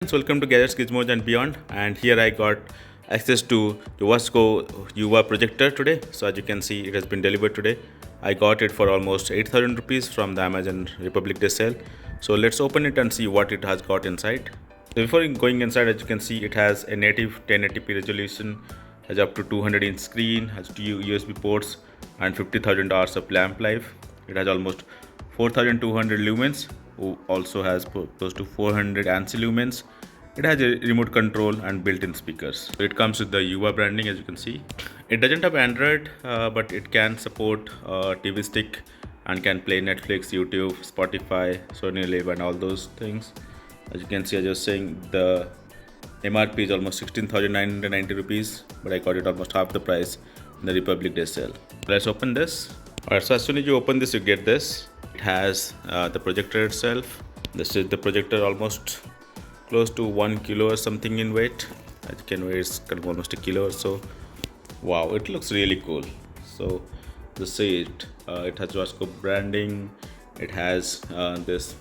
Welcome to Gadgets, Gizmos and Beyond, and here I got access to the Wzatco Yuva Projector today. So as you can see, it has been delivered today. I got it for almost 8,000 rupees from the Amazon Republic Day sale. So let's open it and see what it has got inside. So before going inside, as you can see, it has a native 1080p resolution, has up to 200-inch screen, has two USB ports and 50,000 hours of lamp life. It has almost 4,200 lumens, also has close to 400 ANSI lumens. It has a remote control and built-in speakers. So it comes with the Yuva branding, as you can see. It doesn't have Android, but it can support TV stick and can play Netflix, YouTube, Spotify, Sony Live and all those things. As you can see, as I was saying, the MRP is almost 16,990 rupees, but I got it almost half the price in the Republic Day sale. Let's open this. Alright, so as soon as you open this, you get this. It has the projector itself. This is the projector, almost close to 1 kilo or something in weight. As you can weigh, it's kind of almost a kilo or so. Wow, it looks really cool. So this is it. It has Wzatco branding. It has this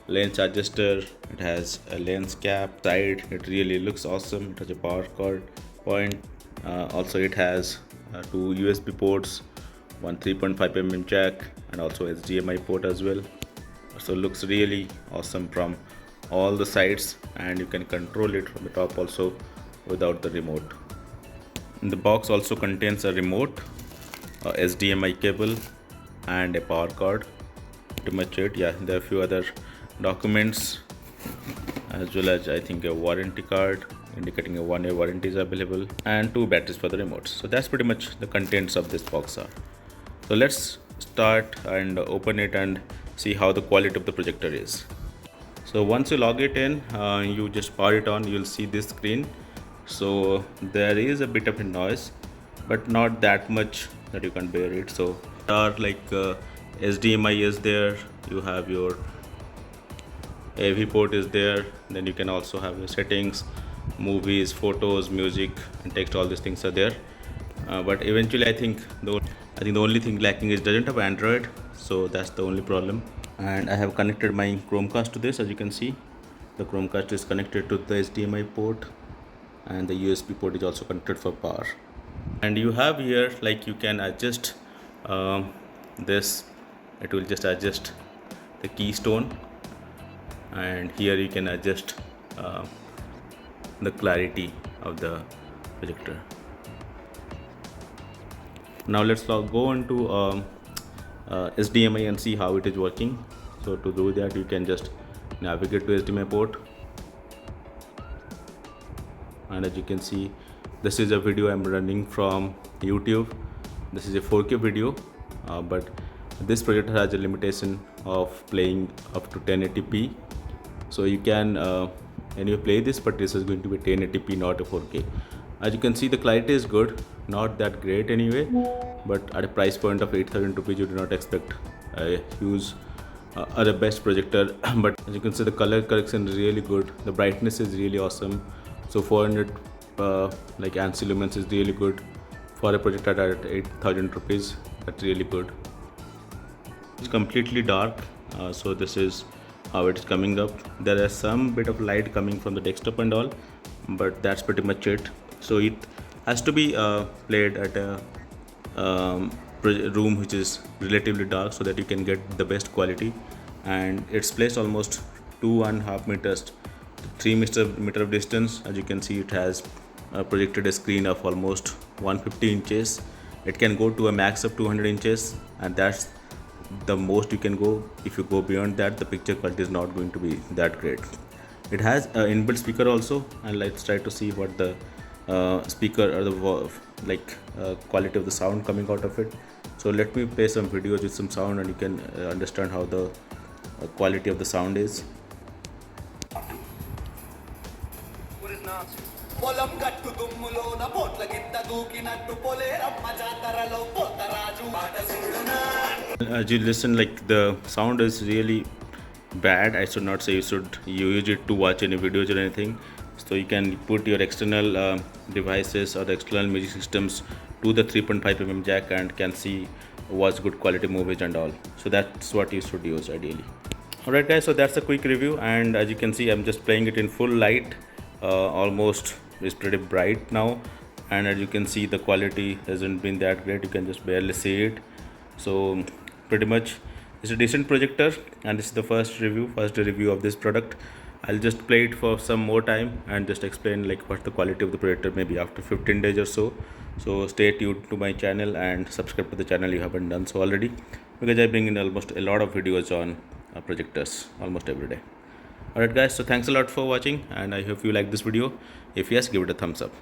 lens adjuster. It has a lens cap side. It really looks awesome. It has a power cord point. Also, it has two USB ports, one 3.5mm jack, and also HDMI port as well. So it looks really awesome from all the sides, and you can control it from the top also without the remote. The box also contains a remote, a HDMI cable, and a power cord. Pretty much it. Yeah, there are a few other documents, as well as I think a warranty card indicating a 1-year warranty is available, and 2 batteries for the remotes. So that's pretty much the contents of this box are. So let's start and open it and see how the quality of the projector is. So once you log it in, you just power it on, you'll see this screen. So there is a bit of a noise, but not that much that you can bear it. So HDMI is there, you have your AV port is there, then you can also have your settings, movies, photos, music and text, all these things are there. But eventually I think the only thing lacking is doesn't have Android, so that's the only problem. And I have connected my Chromecast to this. As you can see, the Chromecast is connected to the HDMI port, and the USB port is also connected for power. And you have here, like, you can adjust this. It will just adjust the keystone, and here you can adjust the clarity of the projector. Now let's go into HDMI and see how it is working. So to do that, you can just navigate to HDMI port, and as you can see, this is a video I'm running from YouTube. This is a 4K video, but this projector has a limitation of playing up to 1080p. So you can anyway play this, but this is going to be 1080p, not a 4K. As you can see, the clarity is good, not that great anyway, but at a price point of 8,000 rupees, you do not expect a huge or the best projector. But as you can see, the color correction is really good, the brightness is really awesome. So 400 like ANSI lumens is really good for a projector at 8,000 rupees. That's really good. It's completely dark, so this is how it's coming up. There is some bit of light coming from the desktop and all, but that's pretty much it. So it has to be played at a room which is relatively dark, so that you can get the best quality. And it's placed almost 2.5 meters, 3 meter of distance. As you can see, it has projected a screen of almost 150 inches. It can go to a max of 200 inches, and that's the most you can go. If you go beyond that, the picture quality is not going to be that great. It has an inbuilt speaker also, and let's try to see what the speaker or the quality of the sound coming out of it. So let me play some videos with some sound, and you can understand how the quality of the sound is. As you listen, like, the sound is really bad. I should not say you use it to watch any videos or anything. So you can put your external devices or the external music systems to the 3.5mm jack and can see watch good quality movies and all. So that's what you should use ideally. Alright guys, so that's a quick review, and as you can see I'm just playing it in full light. Almost it's pretty bright now, and as you can see the quality hasn't been that great, you can just barely see it. So pretty much it's a decent projector, and this is the first review of this product. I'll just play it for some more time and just explain like what's the quality of the projector maybe after 15 days or so. So stay tuned to my channel and subscribe to the channel if you haven't done so already, because I bring in almost a lot of videos on projectors almost every day. Alright guys, so thanks a lot for watching, and I hope you like this video. If yes, give it a thumbs up.